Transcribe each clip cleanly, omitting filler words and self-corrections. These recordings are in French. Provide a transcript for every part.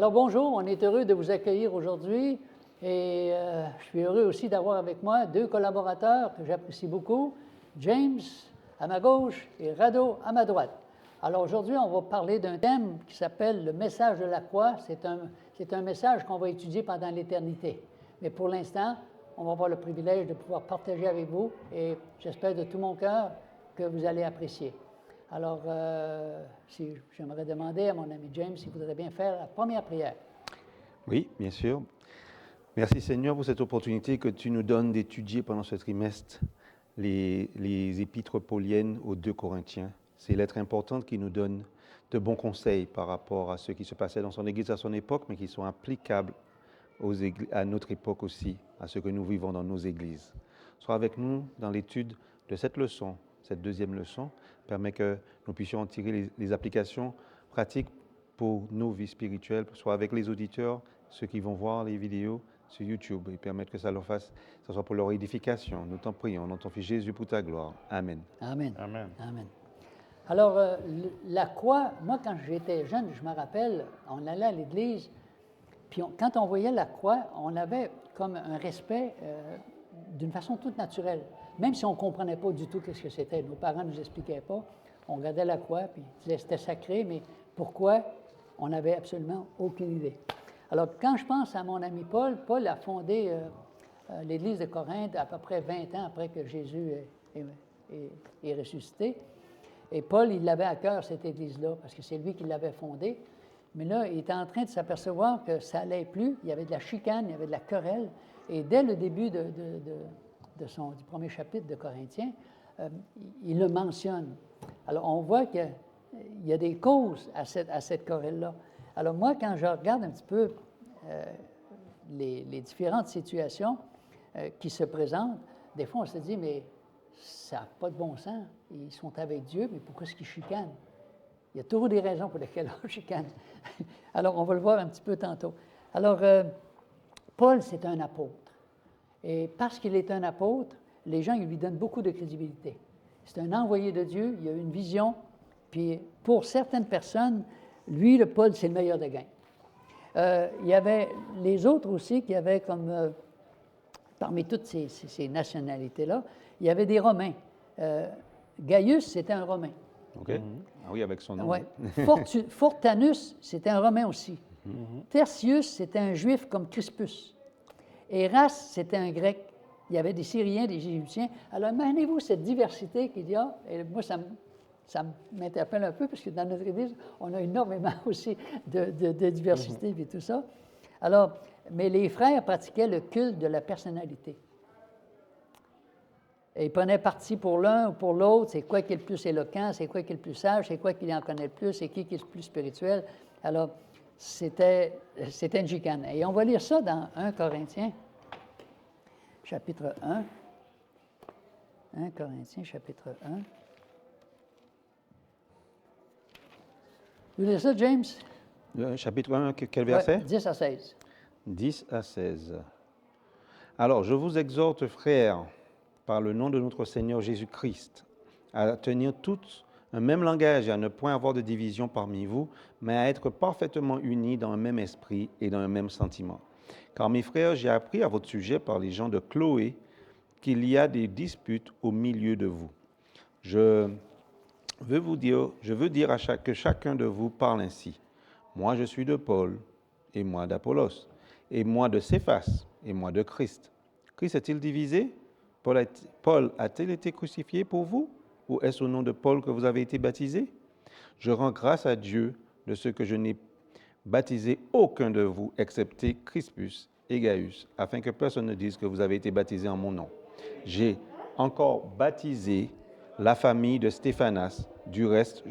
Alors bonjour, on est heureux de vous accueillir aujourd'hui et je suis heureux aussi d'avoir avec moi deux collaborateurs que j'apprécie beaucoup, James à ma gauche et Rado à ma droite. Alors aujourd'hui, on va parler d'un thème qui s'appelle le message de la croix. C'est un message qu'on va étudier pendant l'éternité. Mais pour l'instant, on va avoir le privilège de pouvoir partager avec vous et j'espère de tout mon cœur que vous allez apprécier. Alors, si j'aimerais demander à mon ami James s'il voudrait bien faire la première prière. Oui, bien sûr. Merci Seigneur pour cette opportunité que tu nous donnes d'étudier pendant ce trimestre les épîtres pauliennes aux 2 Corinthiens. Ces lettres importantes qui nous donnent de bons conseils par rapport à ce qui se passait dans son Église à son époque, mais qui sont applicables à notre époque aussi, à ce que nous vivons dans nos églises. Sois avec nous dans l'étude de cette leçon, cette deuxième leçon, permet que nous puissions en tirer les applications pratiques pour nos vies spirituelles, soit avec les auditeurs, ceux qui vont voir les vidéos sur YouTube, et permettre que ça soit pour leur édification. Nous t'en prions, dans ton Fils Jésus, pour ta gloire. Amen. Amen. Amen. Amen. Alors, la croix, moi, quand j'étais jeune, je me rappelle, on allait à l'église, puis quand on voyait la croix, on avait comme un respect d'une façon toute naturelle. Même si on ne comprenait pas du tout ce que c'était, nos parents ne nous expliquaient pas, on regardait la croix, puis c'était sacré, mais pourquoi, on n'avait absolument aucune idée. Alors, quand je pense à mon ami Paul, Paul a fondé l'Église de Corinthe à peu près 20 ans après que Jésus est ressuscité. Et Paul, il l'avait à cœur, cette Église-là, parce que c'est lui qui l'avait fondée. Mais là, il était en train de s'apercevoir que ça n'allait plus. Il y avait de la chicane, il y avait de la querelle. Et dès le début du premier chapitre de Corinthiens, il le mentionne. Alors, on voit qu'il y a des causes à cette querelle-là. Alors, moi, quand je regarde un petit peu les différentes situations qui se présentent, des fois, on se dit, mais ça n'a pas de bon sens. Ils sont avec Dieu, mais pourquoi est-ce qu'ils chicanent? Il y a toujours des raisons pour lesquelles on chicane. Alors, on va le voir un petit peu tantôt. Alors, Paul, c'est un apôtre. Et parce qu'il est un apôtre, les gens ils lui donnent beaucoup de crédibilité. C'est un envoyé de Dieu, il a une vision, puis pour certaines personnes, lui, le Paul, c'est le meilleur des gains. Il y avait les autres aussi qui avaient comme, parmi toutes ces nationalités-là, il y avait des Romains. Gaius, c'était un Romain. OK. Ah oui, avec son nom. Ouais. Fortanus, c'était un Romain aussi. Tertius, c'était un Juif comme Crispus. Eras, c'était un Grec. Il y avait des Syriens, des Égyptiens. Alors, imaginez-vous cette diversité qu'il y a. Et moi, ça m'interpelle un peu, parce que dans notre Église, on a énormément aussi de diversité et tout ça. Alors, mais les frères pratiquaient le culte de la personnalité. Et ils prenaient parti pour l'un ou pour l'autre. C'est quoi qui est le plus éloquent, c'est quoi qui est le plus sage, c'est quoi qui en connaît le plus, c'est qui est le plus spirituel. Alors, c'était une chicane. Et on va lire ça dans 1 Corinthiens, chapitre 1. 1 Corinthiens, chapitre 1. Vous lisez ça, James? Chapitre 1, quel verset? 10 à 16. 10 à 16. Alors, je vous exhorte, frères, par le nom de notre Seigneur Jésus-Christ, à tenir tous un même langage et à ne point avoir de division parmi vous, mais à être parfaitement unis dans un même esprit et dans un même sentiment. Car mes frères, j'ai appris à votre sujet par les gens de Chloé qu'il y a des disputes au milieu de vous. Je veux dire que chacun de vous parle ainsi. Moi, je suis de Paul, et moi d'Apollos, et moi de Céphas, et moi de Christ. Christ est-il divisé? Paul a-t-il été crucifié pour vous? Ou est-ce au nom de Paul que vous avez été baptisés? Je rends grâce à Dieu de ce que je n'ai baptisé aucun de vous, excepté Crispus et Gaius, afin que personne ne dise que vous avez été baptisés en mon nom. J'ai encore baptisé la famille de Stéphanas. Du reste,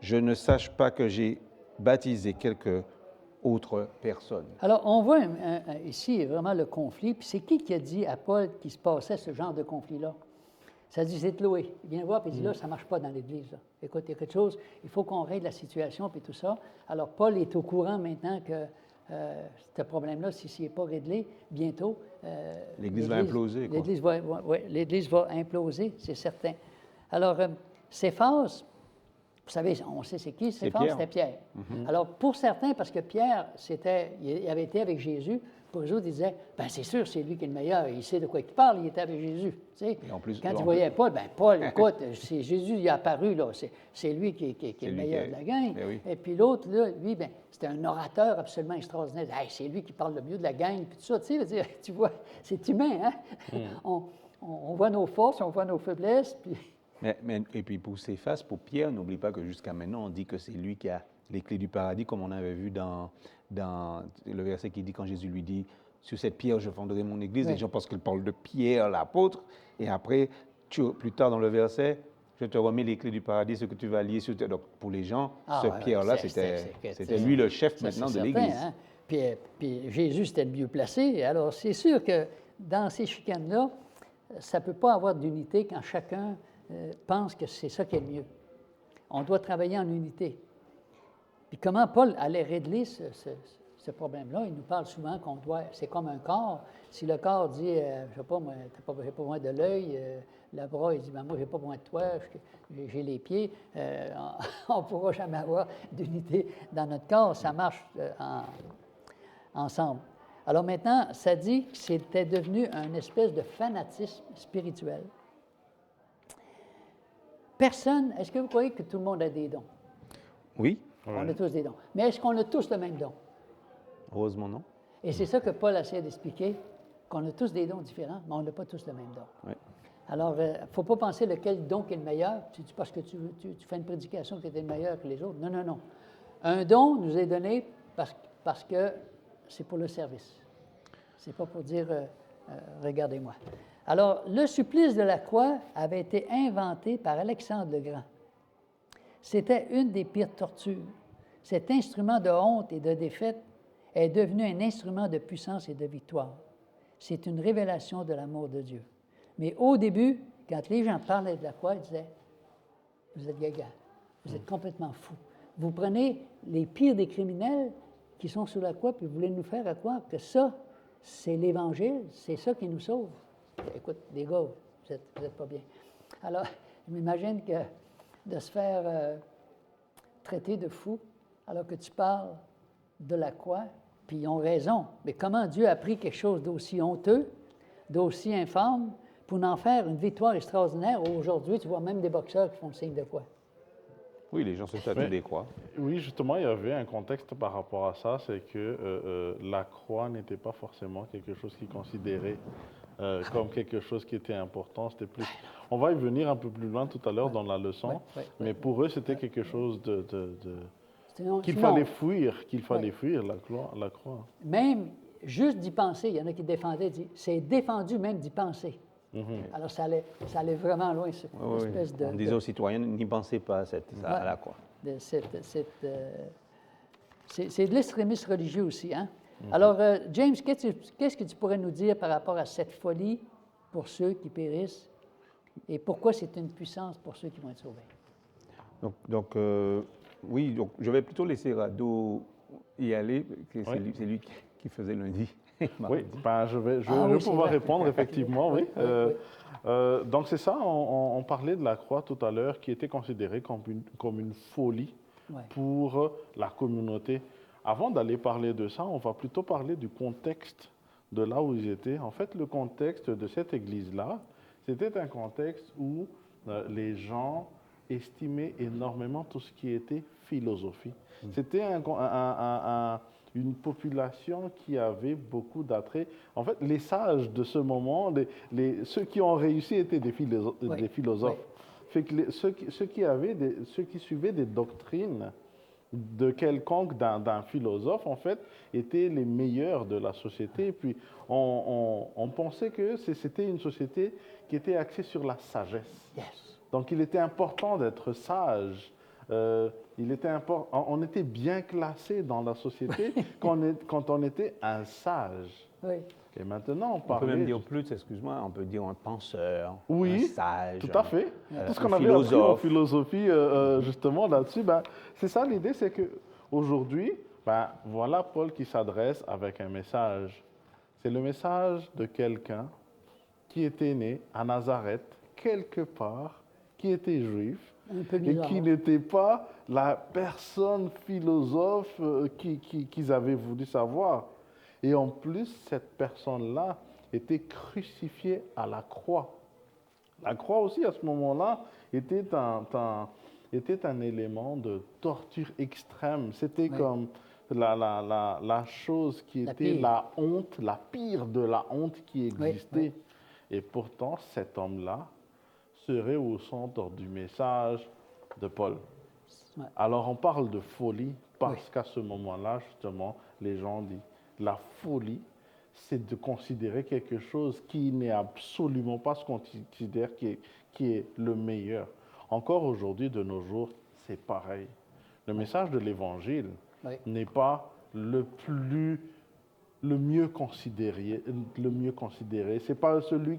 je ne sache pas que j'ai baptisé quelque autre personne. Alors, on voit ici vraiment le conflit. Puis c'est qui a dit à Paul qu'il se passait ce genre de conflit-là? Ça dit, c'est Chloé. Il vient voir, puis il dit, là, ça ne marche pas dans l'Église. Là. Écoute, il y a quelque chose, il faut qu'on règle la situation, puis tout ça. Alors, Paul est au courant maintenant que ce problème-là, s'il n'est pas réglé, bientôt... L'Église va imploser, quoi. L'Église va imploser, c'est certain. Alors, Céphas, Vous savez, on sait c'est qui, C'est Stéphane? Pierre. C'était Pierre. Alors, pour certains, parce que Pierre, il avait été avec Jésus, pour eux autres, ils disaient, bien, c'est sûr, c'est lui qui est le meilleur, il sait de quoi il parle, il était avec Jésus. Tu sais. Et en plus- Quand en ils plus- voyaient Paul, bien, Paul, écoute, c'est Jésus, il est apparu, là, c'est lui qui est C'est le lui meilleur qui de est- la gang. Ben oui. Et puis l'autre, là, lui, bien, c'était un orateur absolument extraordinaire. Hey, c'est lui qui parle le mieux de la gang, puis tout ça, tu sais, je veux dire, tu vois, c'est humain, hein? On voit nos forces, on voit nos faiblesses, puis... Et puis pour Céphas, pour Pierre, n'oublie pas que jusqu'à maintenant, on dit que c'est lui qui a les clés du paradis, comme on avait vu dans le verset qui dit, quand Jésus lui dit, sur cette pierre, je fonderai mon église. Oui. Les gens pensent qu'il parle de Pierre, l'apôtre. Et après, plus tard dans le verset, je te remets les clés du paradis, ce que tu vas lier sur terre. Donc pour les gens, ce ouais, Pierre-là, c'était lui le chef ça, maintenant c'est de certain, l'église. hein. Puis Jésus, c'était le mieux placé. Alors, c'est sûr que dans ces chicanes-là, ça ne peut pas avoir d'unité quand chacun pense que c'est ça qui est le mieux. On doit travailler en unité. Puis comment Paul allait régler ce problème-là? Il nous parle souvent qu'on doit, c'est comme un corps. Si le corps dit, je ne sais pas, moi, j'ai pas besoin de l'œil, le bras, il dit, ben, moi, j'ai pas besoin de toi, j'ai les pieds, on ne pourra jamais avoir d'unité dans notre corps. Ça marche ensemble. Alors maintenant, ça dit que c'était devenu une espèce de fanatisme spirituel. Personne, est-ce que vous croyez que tout le monde a des dons? Oui, On a tous des dons. Mais est-ce qu'on a tous le même don? heureusement non. Et c'est ça que Paul essaie d'expliquer, qu'on a tous des dons différents, mais on n'a pas tous le même don. Oui. Alors, il ne faut pas penser lequel don qui est le meilleur, parce que tu fais une prédication qui était le meilleur que les autres. Non, non, non. Un don nous est donné parce que c'est pour le service. C'est pas pour dire regardez-moi. Alors, le supplice de la croix avait été inventé par Alexandre le Grand. C'était une des pires tortures. Cet instrument de honte et de défaite est devenu un instrument de puissance et de victoire. C'est une révélation de l'amour de Dieu. Mais au début, quand les gens parlaient de la croix, ils disaient « Vous êtes gaga, vous êtes complètement fous. Vous prenez les pires des criminels qui sont sur la croix, puis vous voulez nous faire croire que ça, c'est l'Évangile, c'est ça qui nous sauve. » Écoute, les gars, vous n'êtes pas bien. Alors, je m'imagine que de se faire traiter de fou alors que tu parles de la croix, puis ils ont raison. Mais comment Dieu a pris quelque chose d'aussi honteux, d'aussi infâme, pour en faire une victoire extraordinaire? Aujourd'hui, tu vois même des boxeurs qui font le signe de croix. Oui, les gens se tatouent des croix. Oui, justement, il y avait un contexte par rapport à ça, c'est que la croix n'était pas forcément quelque chose qui considérait comme quelque chose qui était important. C'était plus. On va y venir un peu plus loin tout à l'heure dans la leçon, mais pour eux, c'était quelque chose qu'il fallait fuir, la croix. Même juste d'y penser, il y en a qui défendaient, c'est défendu même d'y penser. Alors, ça allait vraiment loin, cette espèce de... On disait aux citoyens, n'y pensez pas à la croix. C'est de l'extrémisme religieux aussi, hein? Alors, James, qu'est-ce que tu pourrais nous dire par rapport à cette folie pour ceux qui périssent et pourquoi c'est une puissance pour ceux qui vont être sauvés? Donc, oui, donc, je vais plutôt laisser Rado y aller, c'est lui qui faisait lundi. Oui, ben, je vais pouvoir répondre, effectivement, oui. Donc, c'est ça, on parlait de la croix tout à l'heure, qui était considérée comme une folie pour la communauté. Avant d'aller parler de ça, on va plutôt parler du contexte de là où ils étaient. En fait, le contexte de cette église-là, c'était un contexte où les gens estimaient énormément tout ce qui était philosophie. C'était une population qui avait beaucoup d'attrait. En fait, les sages de ce moment, ceux qui ont réussi étaient des philosophes. Fait que ceux qui suivaient des doctrines de quelconque d'un philosophe, en fait, étaient les meilleurs de la société. Et puis, on pensait que c'était une société qui était axée sur la sagesse. Yes. Donc, il était important d'être sage. On était bien classé dans la société quand on était un sage. Oui. Et maintenant, on peut même dire plus, excuse-moi, on peut dire un penseur, un sage. Tout à fait. Tout ce qu'on avait appris en philosophie, justement, là-dessus, c'est ça l'idée, c'est qu'aujourd'hui, voilà Paul qui s'adresse avec un message. C'est le message de quelqu'un qui était né à Nazareth, quelque part, qui qui était juif Un peu et bizarre. qui n'était pas la personne philosophe qu'ils avaient voulu savoir. Et en plus, cette personne-là était crucifiée à la croix. La croix aussi, à ce moment-là, était un élément de torture extrême. C'était Oui. comme la chose qui La était pire. la honte, la pire de la honte qui Oui, existait. oui. Et pourtant, cet homme-là serait au centre du message de Paul. Ouais. Alors, on parle de folie parce Oui. qu'à ce moment-là, justement, les gens disent la folie, c'est de considérer quelque chose qui n'est absolument pas ce qu'on considère qui est le meilleur. Encore aujourd'hui, de nos jours, c'est pareil. Le message de l'Évangile Oui. n'est pas le mieux considéré. C'est pas celui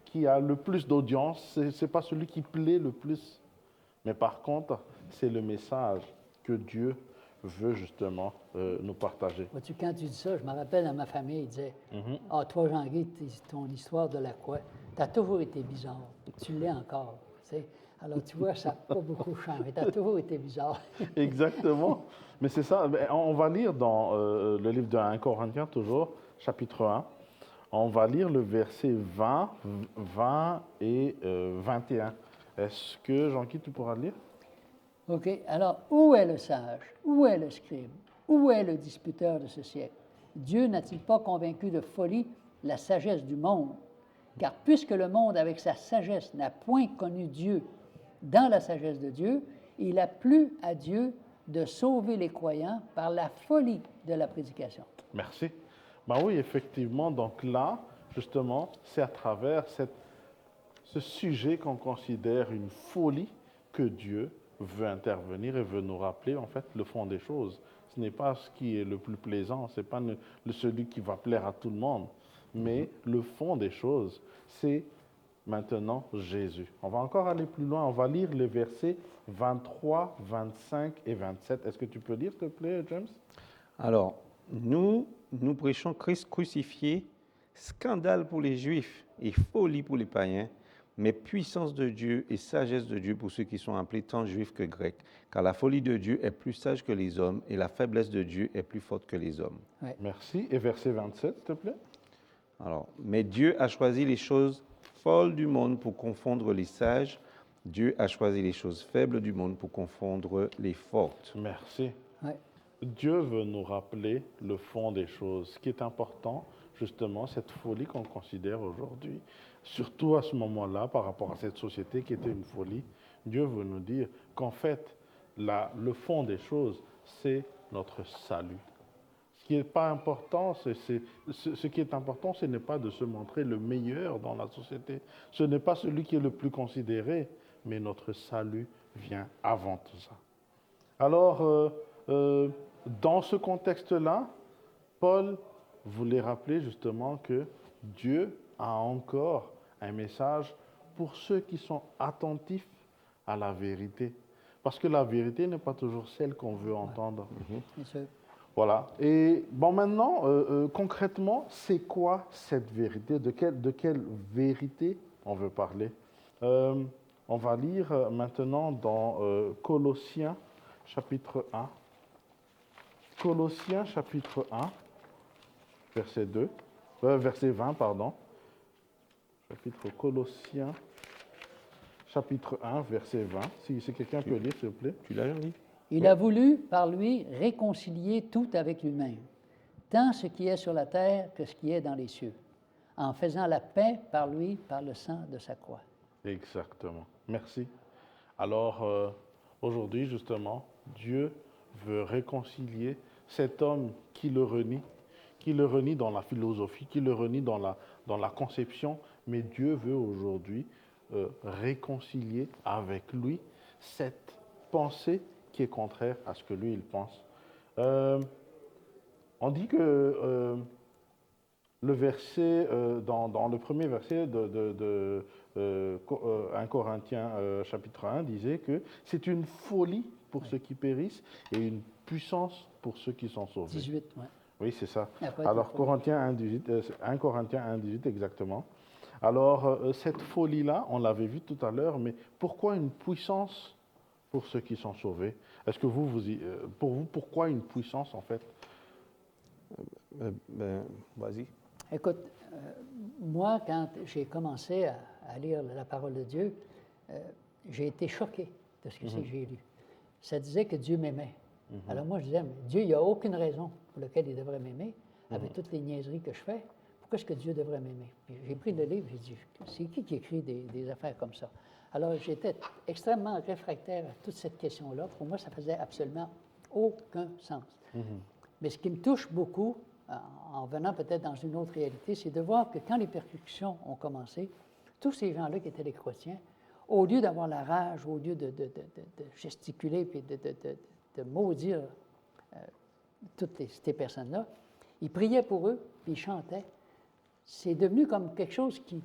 qui a le plus d'audience, c'est pas celui qui plaît le plus. Mais par contre, c'est le message que Dieu veut justement nous partager. Vois-tu, quand tu dis ça, je me rappelle à ma famille, ils disaient Ah, toi, Jean-Guy, ton histoire de la croix, tu as toujours été bizarre. Tu l'es encore. Tu sais. Alors, tu vois, ça n'a pas beaucoup changé. Tu as toujours été bizarre. Exactement. Mais c'est ça. On va lire dans le livre de 1 Corinthiens, toujours, chapitre 1. On va lire le verset 20 et 21. Est-ce que, Jean-Guy, tu pourras lire? OK. Alors, où est le sage? Où est le scribe? Où est le disputeur de ce siècle? Dieu n'a-t-il pas convaincu de folie la sagesse du monde? Car puisque le monde, avec sa sagesse, n'a point connu Dieu dans la sagesse de Dieu, il a plu à Dieu de sauver les croyants par la folie de la prédication. Merci. Ben oui, effectivement. Donc là, justement, c'est à travers ce sujet qu'on considère une folie que Dieu veut intervenir et veut nous rappeler en fait le fond des choses. Ce n'est pas ce qui est le plus plaisant, ce n'est pas celui qui va plaire à tout le monde, mais le fond des choses, c'est maintenant Jésus. On va encore aller plus loin, on va lire les versets 23, 25 et 27. Est-ce que tu peux lire, s'il te plaît, James? Alors, nous prêchons Christ crucifié, scandale pour les Juifs et folie pour les païens, mais puissance de Dieu et sagesse de Dieu pour ceux qui sont appelés tant juifs que grecs. Car la folie de Dieu est plus sage que les hommes et la faiblesse de Dieu est plus forte que les hommes. Ouais. Merci. Et verset 27, s'il te plaît. Alors, mais Dieu a choisi les choses folles du monde pour confondre les sages. Dieu a choisi les choses faibles du monde pour confondre les fortes. Merci. Ouais. Dieu veut nous rappeler le fond des choses. Ce qui est important, justement, cette folie qu'on considère aujourd'hui, surtout à ce moment-là, par rapport à cette société qui était une folie, Dieu veut nous dire qu'en fait, le fond des choses, c'est notre salut. Ce qui n'est pas important, ce qui est important, ce n'est pas de se montrer le meilleur dans la société. Ce n'est pas celui qui est le plus considéré, mais notre salut vient avant tout ça. Alors, dans ce contexte-là, Paul voulait rappeler justement que Dieu a encore un message pour ceux qui sont attentifs à la vérité. Parce que la vérité n'est pas toujours celle qu'on veut entendre. Bien sûr. Voilà. Et bon, maintenant, concrètement, c'est quoi cette vérité? De quelle vérité on veut parler? On va lire maintenant dans Colossiens, chapitre 1. Colossiens, chapitre 1, verset 20, pardon. Chapitre Colossiens, chapitre 1, verset 20. Si quelqu'un peut lire, s'il vous plaît. Tu l'as lu? Il a voulu, par lui, réconcilier tout avec lui-même, tant ce qui est sur la terre que ce qui est dans les cieux, en faisant la paix par lui, par le sang de sa croix. Exactement. Merci. Alors, aujourd'hui, justement, Dieu veut réconcilier cet homme qui le renie dans la philosophie, qui le renie dans la conception, mais Dieu veut aujourd'hui réconcilier avec lui cette pensée qui est contraire à ce que lui, il pense. On dit que le verset, dans le premier verset de 1 Corinthiens chapitre 1 disait que c'est une folie pour ceux qui périssent et une puissance pour ceux qui sont sauvés. 18, oui. Oui, c'est ça. Après, Alors, 1 Corinthiens 1, 18 exactement. Alors, cette folie-là, on l'avait vu tout à l'heure, mais pourquoi une puissance pour ceux qui sont sauvés? Est-ce que pour vous, pourquoi une puissance en fait? Vas-y. Écoute, moi, quand j'ai commencé à lire la parole de Dieu, j'ai été choqué de ce que c'est que j'ai lu. Ça disait que Dieu m'aimait. Alors moi, je disais, mais Dieu, il n'y a aucune raison pour laquelle il devrait m'aimer, avec toutes les niaiseries que je fais. Pourquoi est-ce que Dieu devrait m'aimer? J'ai pris le livre, j'ai dit, c'est qui écrit des affaires comme ça? Alors, j'étais extrêmement réfractaire à toute cette question-là. Pour moi, ça faisait absolument aucun sens. Mais ce qui me touche beaucoup, en venant peut-être dans une autre réalité, c'est de voir que quand les persécutions ont commencé, tous ces gens-là qui étaient des chrétiens, au lieu d'avoir la rage, au lieu de gesticuler puis de maudire toutes ces personnes-là, ils priaient pour eux, puis ils chantaient. C'est devenu comme quelque chose qui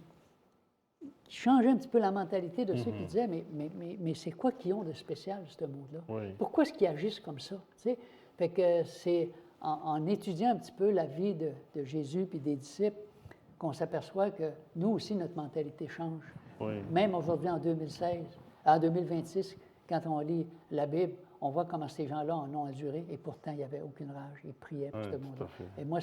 changeait un petit peu la mentalité de ceux qui disaient, mais c'est quoi qu'ils ont de spécial, ce monde-là? Oui. Pourquoi est-ce qu'ils agissent comme ça? Tu sais? Fait que c'est en étudiant un petit peu la vie de Jésus puis des disciples qu'on s'aperçoit que nous aussi, notre mentalité change. Oui. Même aujourd'hui, en 2026, quand on lit la Bible, on voit comment ces gens-là en ont enduré et pourtant, il n'y avait aucune rage. Ils priaient pour ce monde-là. Et moi,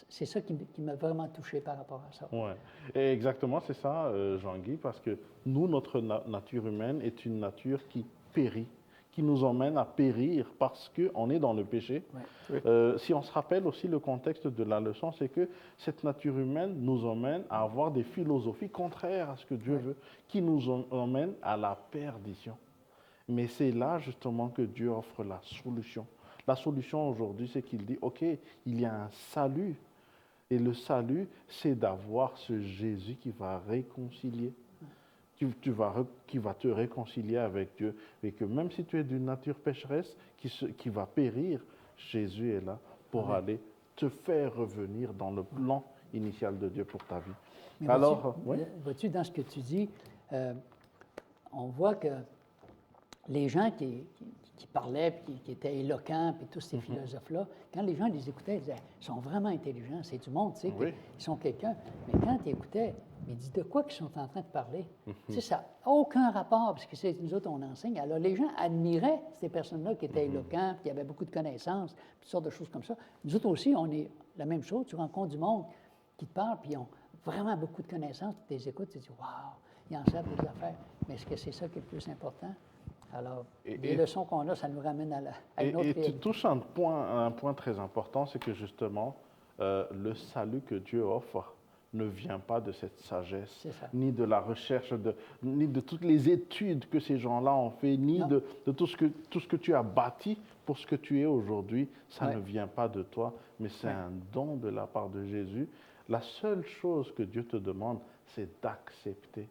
c'est ça qui m'a vraiment touché par rapport à ça. Oui, et exactement, c'est ça, Jean-Guy, parce que nous, notre nature humaine est une nature qui périt, qui nous emmène à périr parce qu'on est dans le péché. Ouais. Si on se rappelle aussi le contexte de la leçon, c'est que cette nature humaine nous emmène à avoir des philosophies contraires à ce que Dieu veut, qui nous emmènent à la perdition. Mais c'est là justement que Dieu offre la solution. La solution aujourd'hui, c'est qu'il dit, OK, il y a un salut. Et le salut, c'est d'avoir ce Jésus qui va réconcilier, qui va te réconcilier avec Dieu. Et que même si tu es d'une nature pécheresse, qui va périr, Jésus est là pour aller te faire revenir dans le plan initial de Dieu pour ta vie. Mais alors, vois-tu, dans ce que tu dis, on voit que les gens qui parlaient, puis qui étaient éloquents, puis tous ces philosophes-là, quand les gens les écoutaient, ils disaient, ils sont vraiment intelligents, c'est du monde, tu sais, ils sont quelqu'un. Mais quand ils écoutaient, ils disaient, de quoi qu'ils sont en train de parler? Tu sais, ça n'a aucun rapport, parce que c'est nous autres, on enseigne. Alors, les gens admiraient ces personnes-là qui étaient éloquents, puis qui avaient beaucoup de connaissances, puis toutes sortes de choses comme ça. Nous autres aussi, on est la même chose. Tu rencontres du monde qui te parle, puis ils ont vraiment beaucoup de connaissances, puis tu les écoutes, tu te dis, waouh, ils en savent des affaires. Mais est-ce que c'est ça qui est le plus important? Alors, les leçons qu'on a, ça nous ramène à une autre réalité. Et tu touches un point très important, c'est que justement, le salut que Dieu offre ne vient pas de cette sagesse, ni de la recherche, ni de toutes les études que ces gens-là ont fait, ni de tout ce que tu as bâti pour ce que tu es aujourd'hui. Ça ne vient pas de toi, mais c'est un don de la part de Jésus. La seule chose que Dieu te demande, c'est d'accepter.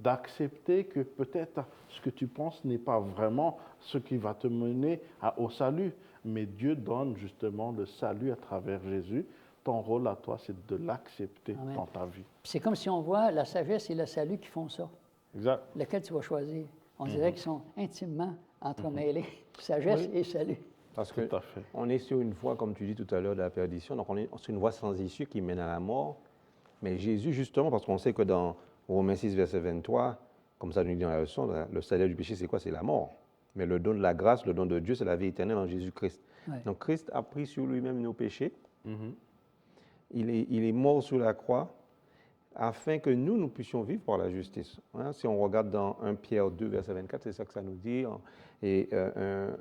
D'accepter que peut-être ce que tu penses n'est pas vraiment ce qui va te mener au salut, mais Dieu donne justement le salut à travers Jésus. Ton rôle à toi, c'est de l'accepter dans ta vie. C'est comme si on voit la sagesse et le salut qui font ça. Exact. Lequel tu vas choisir? On dirait qu'ils sont intimement entremêlés, sagesse et salut. Parce qu'on est sur une voie, comme tu dis tout à l'heure, de la perdition, donc on est sur une voie sans issue qui mène à la mort. Mais Jésus, justement, parce qu'on sait que dans Romains 6, verset 23, comme ça nous dit dans la leçon, le salaire du péché, c'est quoi? C'est la mort. Mais le don de la grâce, le don de Dieu, c'est la vie éternelle en Jésus-Christ. Donc Christ a pris sur lui-même nos péchés. Il est mort sur la croix afin que nous puissions vivre par la justice. Si on regarde dans 1 Pierre 2, verset 24, c'est ça que ça nous dit, et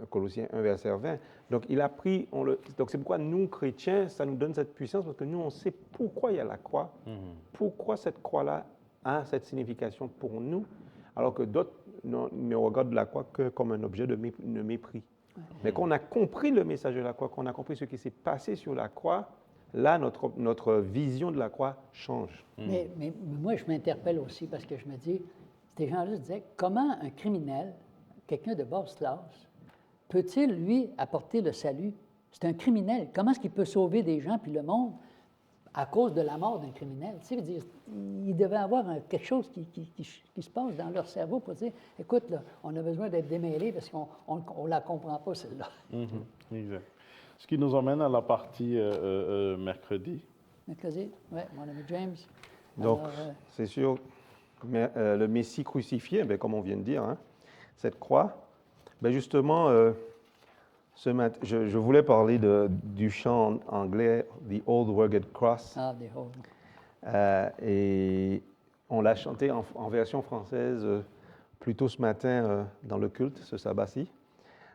Colossiens 1, verset 20. Donc il a pris, donc c'est pourquoi nous, chrétiens, ça nous donne cette puissance, parce que nous, on sait pourquoi il y a la croix, pourquoi cette croix-là a cette signification pour nous, alors que d'autres ne regardent la croix que comme un objet de mépris. Mais qu'on a compris le message de la croix, qu'on a compris ce qui s'est passé sur la croix, là, notre vision de la croix change. Mais moi, je m'interpelle aussi parce que je me dis, ces gens-là disaient, comment un criminel, quelqu'un de basse classe, peut-il, lui, apporter le salut? C'est un criminel. Comment est-ce qu'il peut sauver des gens puis le monde à cause de la mort d'un criminel? Tu sais, dire, il devait avoir quelque chose qui se passe dans leur cerveau pour dire, écoute, là, on a besoin d'être démêlés parce qu'on ne la comprend pas, celle-là. Exact. Ce qui nous emmène à la partie mercredi. Mercredi, oui, mon ami James. Donc, c'est sûr, mais, le Messie crucifié, ben, comme on vient de dire, hein, cette croix, ben justement, ce matin, je voulais parler du chant anglais, The Old Rugged Cross. Ah, the old. Et on l'a chanté en version française plus tôt ce matin dans le culte, ce sabbat-ci.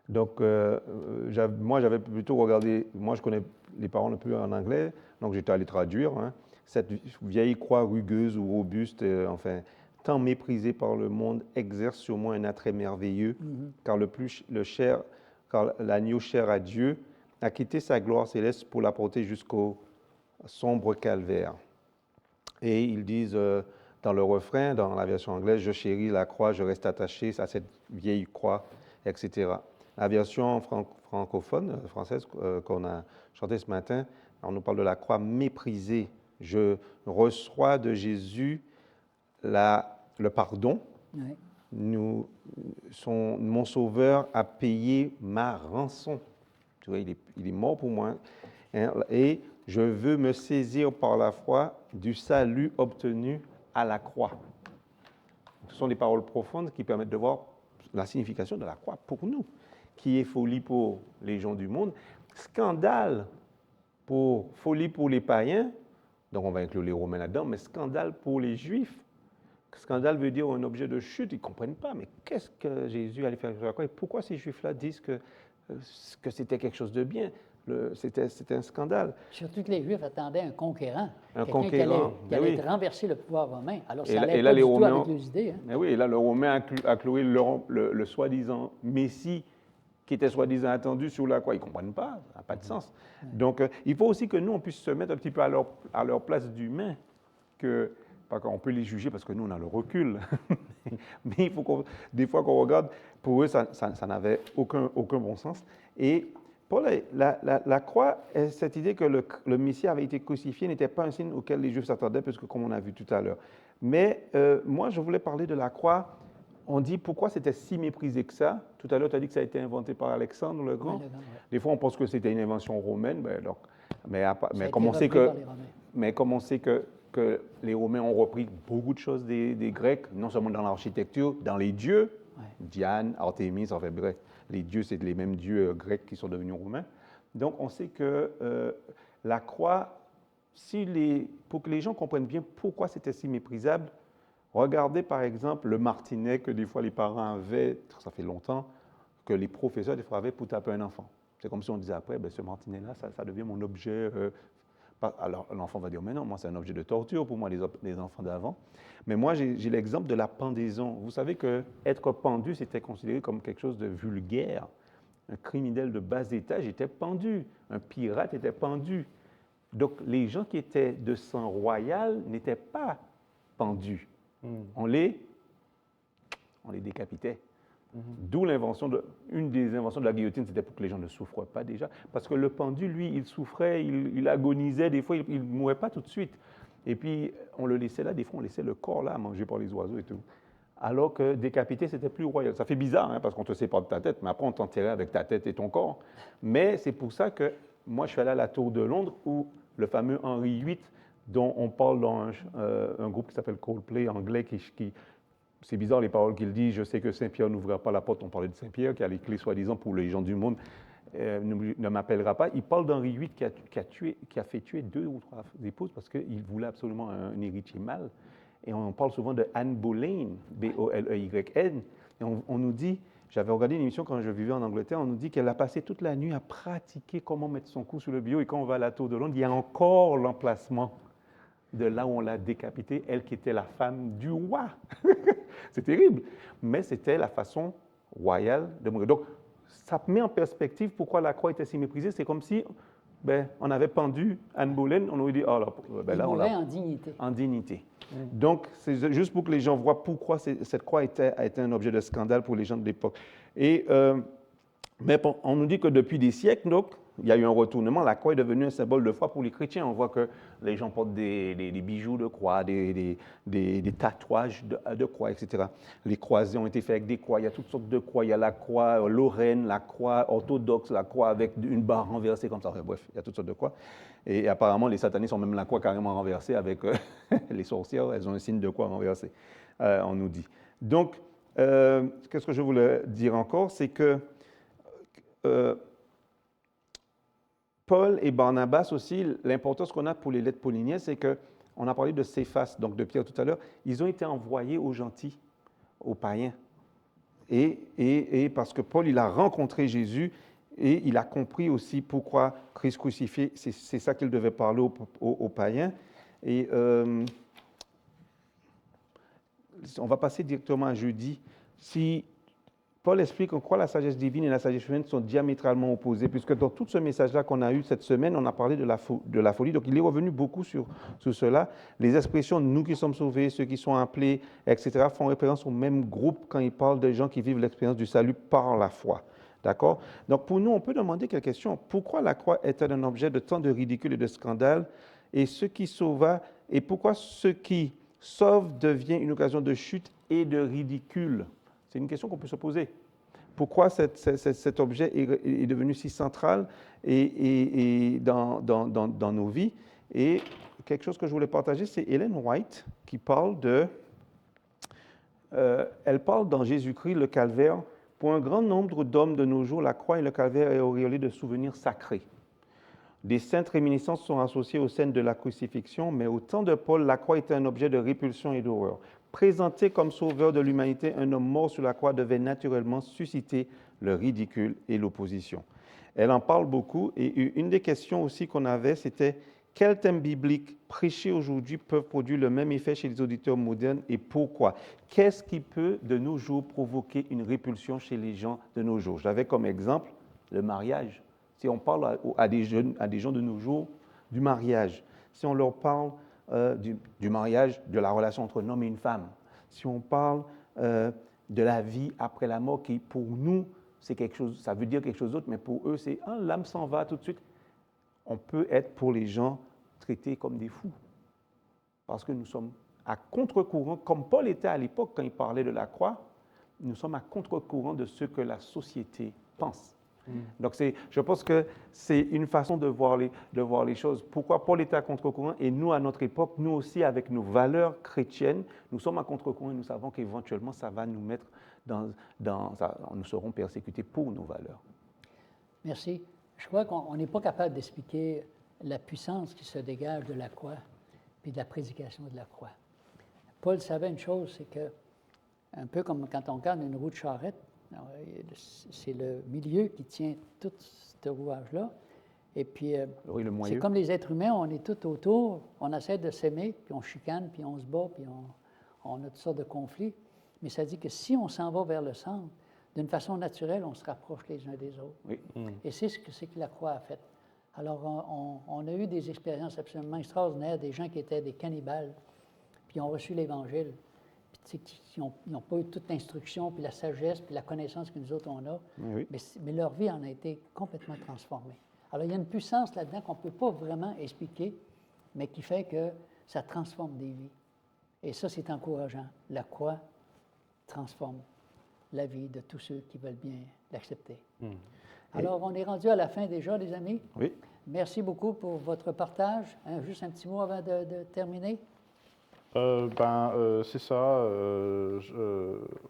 Donc, moi, j'avais plutôt regardé, moi, je connais les paroles un peu en anglais, donc j'étais allé traduire. Hein, cette vieille croix rugueuse ou robuste, enfin, tant méprisée par le monde, exerce sur moi un attrait merveilleux, car car l'agneau cher à Dieu a quitté sa gloire céleste pour la porter jusqu'au sombre calvaire. Et ils disent dans le refrain, dans la version anglaise, « Je chéris la croix, je reste attaché à cette vieille croix », etc. La version francophone, française, qu'on a chantée ce matin, on nous parle de la croix méprisée. Je reçois de Jésus le pardon. Oui. Mon Sauveur a payé ma rançon. Tu vois, il est mort pour moi. Hein, et je veux me saisir par la foi du salut obtenu à la croix. Ce sont des paroles profondes qui permettent de voir la signification de la croix pour nous, qui est folie pour les gens du monde, scandale folie pour les païens, donc on va inclure les Romains là-dedans, mais scandale pour les Juifs. Scandale veut dire un objet de chute, ils ne comprennent pas, mais qu'est-ce que Jésus allait faire sur la croix et pourquoi ces Juifs-là disent que c'était quelque chose de bien? C'était un scandale. Surtout que les Juifs attendaient un conquérant. Un quelqu'un conquérant. Qui allait renverser le pouvoir romain. Alors, ça et allait là, pas les du tout Romains, avec les idées. Hein. Mais oui, et là, le Romain a cloué le soi-disant Messie qui était soi-disant attendu sur la croix. Ils ne comprennent pas, ça n'a pas de sens. Donc, il faut aussi que nous, on puisse se mettre un petit peu à leur place d'humain, on peut les juger parce que nous, on a le recul. Mais il faut des fois qu'on regarde, pour eux, ça n'avait aucun bon sens. Et pour la croix, cette idée que le Messie avait été crucifié n'était pas un signe auquel les Juifs s'attendaient, parce que comme on a vu tout à l'heure. Mais moi, je voulais parler de la croix. On dit pourquoi c'était si méprisé que ça. Tout à l'heure, tu as dit que ça a été inventé par Alexandre le Grand. Oui, des fois, on pense que c'était une invention romaine. Mais comme on sait que les Romains ont repris beaucoup de choses des Grecs, non seulement dans l'architecture, dans les dieux, Diane, Artémis, enfin bref, les dieux, c'est les mêmes dieux grecs qui sont devenus romains. Donc, on sait que la croix, pour que les gens comprennent bien pourquoi c'était si méprisable, regardez par exemple le martinet que des fois les parents avaient, ça fait longtemps, que les professeurs des fois avaient pour taper un enfant. C'est comme si on disait après, ce martinet-là, ça devient mon objet. Alors l'enfant va dire, mais non, moi c'est un objet de torture pour moi, les enfants d'avant. Mais moi j'ai l'exemple de la pendaison. Vous savez qu'être pendu, c'était considéré comme quelque chose de vulgaire. Un criminel de bas étage était pendu, un pirate était pendu. Donc les gens qui étaient de sang royal n'étaient pas pendus. On les décapitait. D'où une des inventions de la guillotine, c'était pour que les gens ne souffrent pas déjà. Parce que le pendu, lui, il souffrait, il agonisait, des fois, il ne mourait pas tout de suite. Et puis, on le laissait là, des fois, on laissait le corps là, mangé par les oiseaux et tout. Alors que décapiter, c'était plus royal. Ça fait bizarre, hein, parce qu'on te sépare de ta tête, mais après, on t'enterrait avec ta tête et ton corps. Mais c'est pour ça que moi, je suis allé à la Tour de Londres, où le fameux Henri VIII, dont on parle dans un groupe qui s'appelle Coldplay anglais, c'est bizarre les paroles qu'il dit. Je sais que Saint-Pierre n'ouvrira pas la porte. On parlait de Saint-Pierre qui a les clés soi-disant pour les gens du monde. Ne m'appellera pas. Il parle d'Henri VIII qui a fait tuer 2 ou 3 épouses parce qu'il voulait absolument un héritier mâle. Et on parle souvent de Anne Boleyn, B-O-L-E-Y-N. Et on nous dit, j'avais regardé une émission quand je vivais en Angleterre, on nous dit qu'elle a passé toute la nuit à pratiquer comment mettre son cou sur le bio. Et quand on va à la Tour de Londres, il y a encore l'emplacement de là où on l'a décapitée, elle qui était la femme du roi. C'est terrible, mais c'était la façon royale de mourir. Donc, ça met en perspective pourquoi la croix était si méprisée. C'est comme si on avait pendu Anne Boleyn, on aurait dit, oh là, on l'a... en dignité. En dignité. Donc, c'est juste pour que les gens voient pourquoi cette croix a été un objet de scandale pour les gens de l'époque. Mais on nous dit que depuis des siècles, donc, il y a eu un retournement. La croix est devenue un symbole de foi pour les chrétiens. On voit que les gens portent des bijoux de croix, des tatouages de croix, etc. Les croisés ont été faits avec des croix. Il y a toutes sortes de croix. Il y a la croix lorraine, la croix orthodoxe, la croix avec une barre renversée comme ça. Enfin, bref, il y a toutes sortes de croix. Et apparemment, les satanistes ont même la croix carrément renversée avec les sorcières. Elles ont un signe de croix renversé, on nous dit. Donc, qu'est-ce que je voulais dire encore? C'est que Paul et Barnabas aussi, l'importance qu'on a pour les lettres pauliniennes, c'est qu'on a parlé de Céphas, donc de Pierre tout à l'heure, ils ont été envoyés aux gentils, aux païens. Et parce que Paul, il a rencontré Jésus et il a compris aussi pourquoi Christ crucifié, c'est ça qu'il devait parler aux païens. Et on va passer directement à jeudi. Si Paul explique en quoi la sagesse divine et la sagesse humaine sont diamétralement opposées, puisque dans tout ce message-là qu'on a eu cette semaine, on a parlé de la folie. Donc, il est revenu beaucoup sur cela. Les expressions « nous qui sommes sauvés »,« ceux qui sont appelés », etc., font référence au même groupe quand il parle des gens qui vivent l'expérience du salut par la foi. D'accord? Donc, pour nous, on peut demander quelques questions. Pourquoi la croix est-elle un objet de tant de ridicule et de scandale? Et et pourquoi ce qui sauve devient une occasion de chute et de ridicule? C'est une question qu'on peut se poser. Pourquoi cet objet est devenu si central dans nos vies? Et quelque chose que je voulais partager, c'est Ellen White qui parle elle parle dans Jésus-Christ, le calvaire. Pour un grand nombre d'hommes de nos jours, la croix et le calvaire est auréolé de souvenirs sacrés. Des saintes réminiscences sont associées aux scènes de la crucifixion, mais au temps de Paul, la croix était un objet de répulsion et d'horreur. Présenté comme sauveur de l'humanité, un homme mort sur la croix devait naturellement susciter le ridicule et l'opposition. Elle en parle beaucoup et une des questions aussi qu'on avait, c'était quels thèmes bibliques prêchés aujourd'hui peuvent produire le même effet chez les auditeurs modernes et pourquoi? Qu'est-ce qui peut de nos jours provoquer une répulsion chez les gens de nos jours? J'avais comme exemple le mariage. Si on parle à des gens de nos jours du mariage, si on leur parle du mariage, de la relation entre un homme et une femme, si on parle de la vie après la mort, qui pour nous, c'est quelque chose, ça veut dire quelque chose d'autre, mais pour eux, c'est l'âme s'en va tout de suite. On peut être pour les gens traités comme des fous, parce que nous sommes à contre-courant, comme Paul était à l'époque quand il parlait de la croix, nous sommes à contre-courant de ce que la société pense. Donc, je pense que c'est une façon de voir les choses. Pourquoi Paul était à contre-courant et nous, à notre époque, nous aussi, avec nos valeurs chrétiennes, nous sommes à contre-courant et nous savons qu'éventuellement, ça va nous mettre nous serons persécutés pour nos valeurs. Merci. Je crois qu'on n'est pas capable d'expliquer la puissance qui se dégage de la croix et de la prédication de la croix. Paul savait une chose, c'est que, un peu comme quand on regarde une roue de charrette, c'est le milieu qui tient tout ce rouage-là. Et puis, c'est comme les êtres humains, on est tout autour, on essaie de s'aimer, puis on chicane, puis on se bat, puis on a toutes sortes de conflits. Mais ça dit que si on s'en va vers le centre, d'une façon naturelle, on se rapproche les uns des autres. Oui. Et c'est ce que la croix a fait. Alors, on a eu des expériences absolument extraordinaires, des gens qui étaient des cannibales, puis ont reçu l'Évangile. Ils n'ont pas eu toute l'instruction, puis la sagesse, puis la connaissance que nous autres, on a. Oui. Mais leur vie en a été complètement transformée. Alors, il y a une puissance là-dedans qu'on ne peut pas vraiment expliquer, mais qui fait que ça transforme des vies. Et ça, c'est encourageant. La croix transforme la vie de tous ceux qui veulent bien l'accepter. Alors, on est rendu à la fin déjà, les amis. Oui. Merci beaucoup pour votre partage. Juste un petit mot avant de terminer. C'est ça.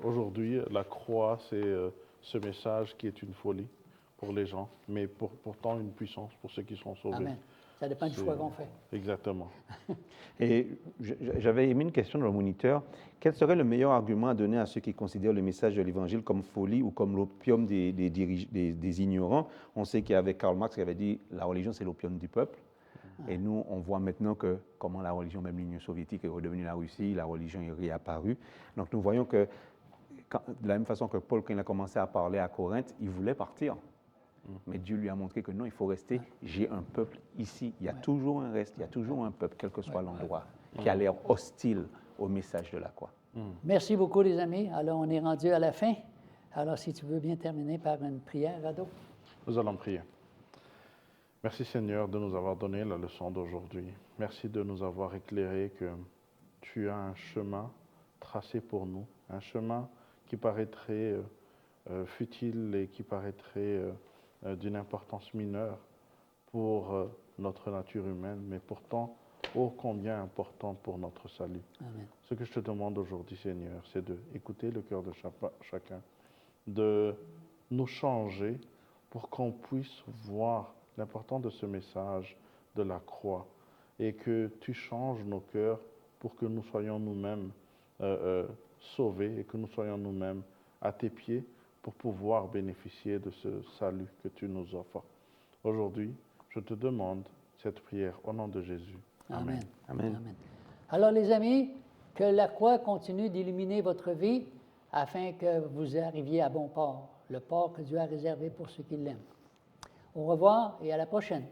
Aujourd'hui, la croix, c'est ce message qui est une folie pour les gens, mais pourtant une puissance pour ceux qui sont sauvés. Amen. Ça dépend du choix qu'on fait. Exactement. Et j'avais émis une question dans le moniteur. Quel serait le meilleur argument à donner à ceux qui considèrent le message de l'Évangile comme folie ou comme l'opium des ignorants? On sait qu'il y avait Karl Marx qui avait dit « la religion, c'est l'opium du peuple ». Et nous, on voit maintenant comment la religion, même l'Union soviétique, est redevenue la Russie, la religion est réapparue. Donc nous voyons que, de la même façon que Paul, quand il a commencé à parler à Corinthe, il voulait partir. Mais Dieu lui a montré que non, il faut rester. J'ai un peuple ici. Il y a toujours un reste, il y a toujours un peuple, quel que soit l'endroit, qui a l'air hostile au message de la croix. Merci beaucoup, les amis. Alors, on est rendu à la fin. Alors, si tu veux bien terminer par une prière, Rado. Nous allons prier. Merci Seigneur de nous avoir donné la leçon d'aujourd'hui. Merci de nous avoir éclairé que tu as un chemin tracé pour nous, un chemin qui paraîtrait futile et qui paraîtrait d'une importance mineure pour notre nature humaine, mais pourtant ô combien important pour notre salut. Amen. Ce que je te demande aujourd'hui, Seigneur, c'est d'écouter le cœur de chacun, de nous changer pour qu'on puisse voir l'importance de ce message de la croix et que tu changes nos cœurs pour que nous soyons nous-mêmes sauvés et que nous soyons nous-mêmes à tes pieds pour pouvoir bénéficier de ce salut que tu nous offres. Aujourd'hui, je te demande cette prière au nom de Jésus. Amen. Amen. Amen. Alors les amis, que la croix continue d'illuminer votre vie afin que vous arriviez à bon port, le port que Dieu a réservé pour ceux qui l'aiment. Au revoir et à la prochaine.